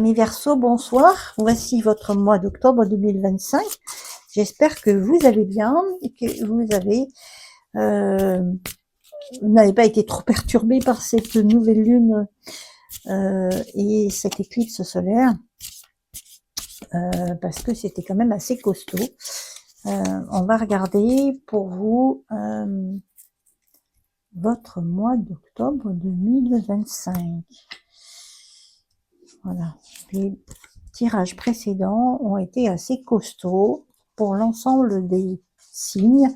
Amis Verseau, bonsoir. Voici votre mois d'octobre 2025. J'espère que vous allez bien et que vous n'avez pas été trop perturbé par cette nouvelle lune et cette éclipse solaire, parce que c'était quand même assez costaud. On va regarder pour vous votre mois d'octobre 2025. Voilà. Les tirages précédents ont été assez costauds pour l'ensemble des signes,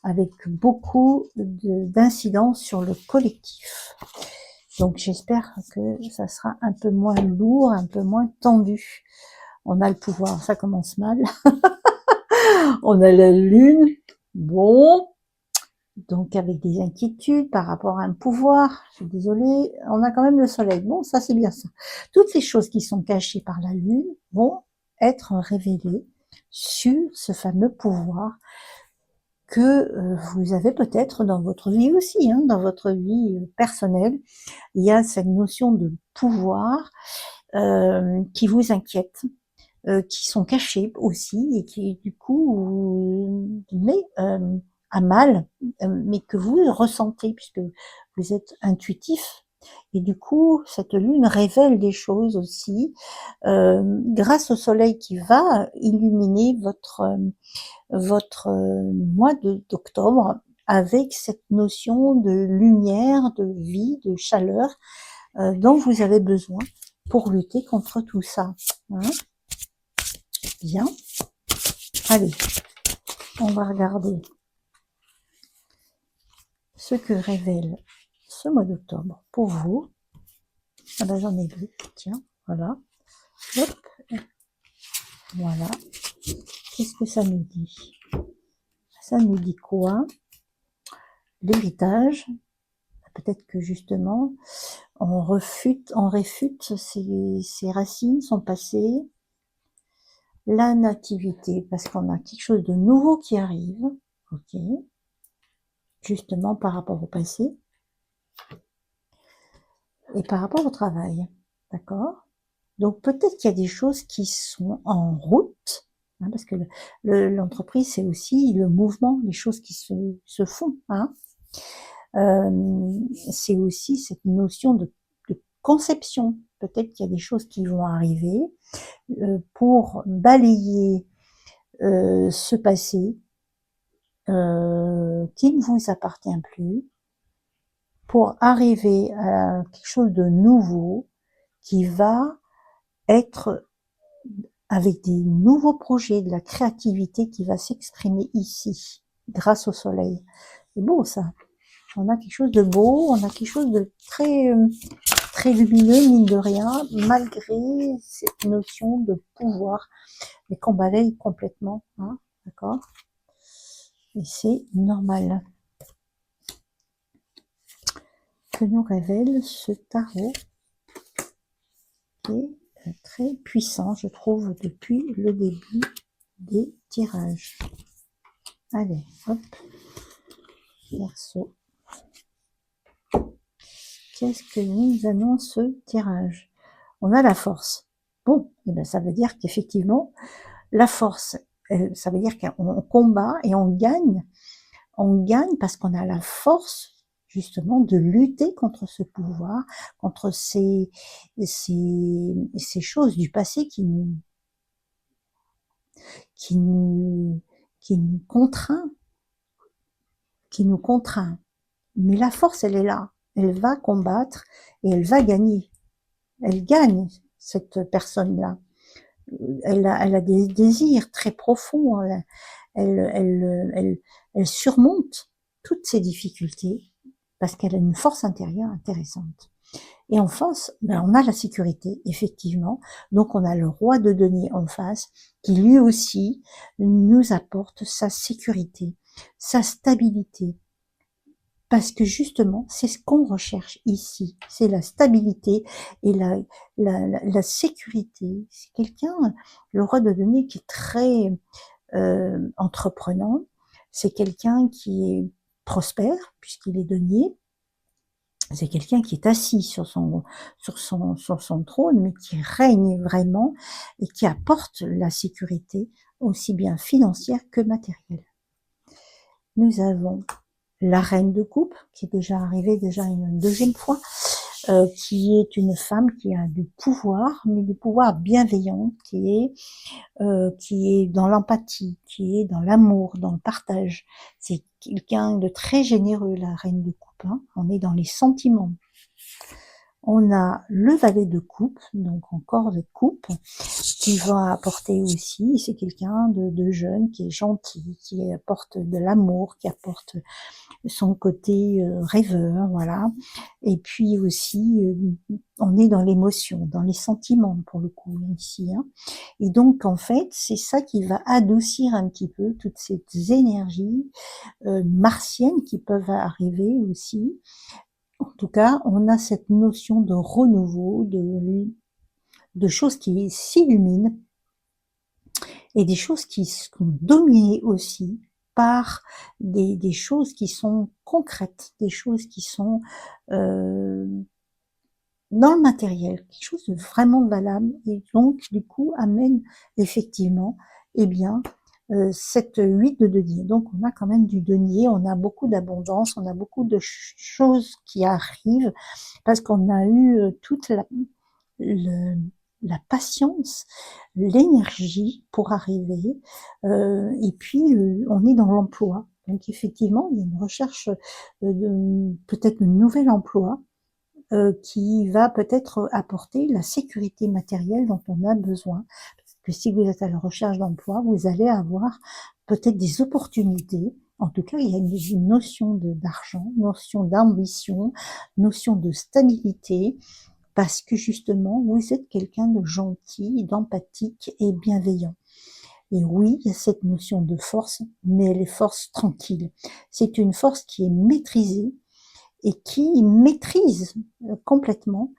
avec beaucoup d'incidences sur le collectif. Donc j'espère que ça sera un peu moins lourd, un peu moins tendu. On a le pouvoir, ça commence mal. On a la lune, bon, donc avec des inquiétudes par rapport à un pouvoir, je suis désolée, on a quand même le soleil, bon, ça c'est bien ça. Toutes les choses qui sont cachées par la lune vont être révélées sur ce fameux pouvoir que vous avez peut-être dans votre vie aussi, hein, dans votre vie personnelle. Il y a cette notion de pouvoir qui vous inquiète, qui sont cachés aussi et qui du coup vous met à mal, mais que vous ressentez puisque vous êtes intuitif. Et du coup, cette lune révèle des choses aussi, grâce au soleil qui va illuminer votre mois d'octobre avec cette notion de lumière, de vie, de chaleur dont vous avez besoin pour lutter contre tout ça. Hein. Bien. Allez, on va regarder ce que révèle ce mois d'octobre pour vous. Ah ben j'en ai vu, tiens, voilà. Hop, voilà. Qu'est-ce que ça nous dit? Ça nous dit quoi? L'héritage. Peut-être que justement, on réfute ses racines, son passé. La nativité, parce qu'on a quelque chose de nouveau qui arrive, ok, justement par rapport au passé et par rapport au travail, d'accord. Donc peut-être qu'il y a des choses qui sont en route, hein, parce que l'entreprise c'est aussi le mouvement, les choses qui se font, hein. C'est aussi cette notion de conception. Peut-être qu'il y a des choses qui vont arriver pour balayer ce passé qui ne vous appartient plus, pour arriver à quelque chose de nouveau qui va être avec des nouveaux projets, de la créativité qui va s'exprimer ici, grâce au soleil. C'est beau ça. On a quelque chose de beau, on a quelque chose de très lumineux, mine de rien, malgré cette notion de pouvoir, mais qu'on balaye complètement, hein, d'accord. Et c'est normal. Que nous révèle ce tarot qui est très puissant, je trouve, depuis le début des tirages. Allez, hop, Verseau. Qu'est-ce que nous annonce ce tirage? On a la force. Bon, eh ben, ça veut dire qu'effectivement, la force, ça veut dire qu'on combat et on gagne. On gagne parce qu'on a la force, justement, de lutter contre ce pouvoir, contre ces choses du passé qui nous contraint, Mais la force, elle est là. Elle va combattre et elle va gagner. Elle gagne, cette personne-là. Elle a des désirs très profonds. Elle surmonte toutes ces difficultés parce qu'elle a une force intérieure intéressante. Et en face, ben, on a la sécurité, effectivement. Donc, on a le roi de denier en face, qui lui aussi nous apporte sa sécurité, sa stabilité. Parce que justement, c'est ce qu'on recherche ici. C'est la stabilité et la sécurité. C'est quelqu'un, le roi de denier, qui est très entreprenant. C'est quelqu'un qui est prospère, puisqu'il est denier. C'est quelqu'un qui est assis sur son trône, mais qui règne vraiment et qui apporte la sécurité, aussi bien financière que matérielle. Nous avons la reine de coupe, qui est déjà arrivée déjà une deuxième fois, qui est une femme qui a du pouvoir, mais du pouvoir bienveillant, qui est dans l'empathie, qui est dans l'amour, dans le partage. C'est quelqu'un de très généreux, la reine de coupe, hein. On est dans les sentiments. On a le valet de coupe, donc encore de coupe, qui va apporter aussi, c'est quelqu'un de jeune, qui est gentil, qui apporte de l'amour, qui apporte son côté rêveur, voilà. Et puis aussi, on est dans l'émotion, dans les sentiments pour le coup ici, hein. Et donc en fait, c'est ça qui va adoucir un petit peu toutes ces énergies martiennes qui peuvent arriver aussi. En tout cas, on a cette notion de renouveau, de choses qui s'illuminent et des choses qui sont dominées aussi par des choses qui sont concrètes, des choses qui sont dans le matériel, quelque chose de vraiment valable et donc du coup amène effectivement eh bien cette 8 de denier. Donc on a quand même du denier, on a beaucoup d'abondance, on a beaucoup de choses qui arrivent parce qu'on a eu toute le- la patience, l'énergie pour arriver, et puis on est dans l'emploi. Donc effectivement, il y a une recherche de peut-être un nouvel emploi qui va peut-être apporter la sécurité matérielle dont on a besoin. Parce que si vous êtes à la recherche d'emploi, vous allez avoir peut-être des opportunités. En tout cas, il y a une notion d'argent, notion d'ambition, notion de stabilité, parce que justement, vous êtes quelqu'un de gentil, d'empathique et bienveillant. Et oui, il y a cette notion de force, mais elle est force tranquille. C'est une force qui est maîtrisée et qui maîtrise complètement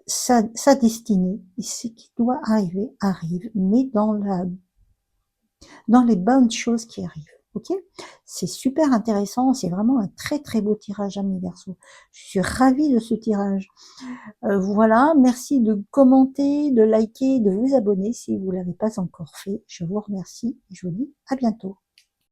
sa destinée. Et ce qui doit arriver, arrive, mais dans les bonnes choses qui arrivent. Ok? C'est super intéressant, c'est vraiment un très très beau tirage, amis Verseau. Je suis ravie de ce tirage. Voilà, merci de commenter, de liker, de vous abonner si vous ne l'avez pas encore fait. Je vous remercie et je vous dis à bientôt.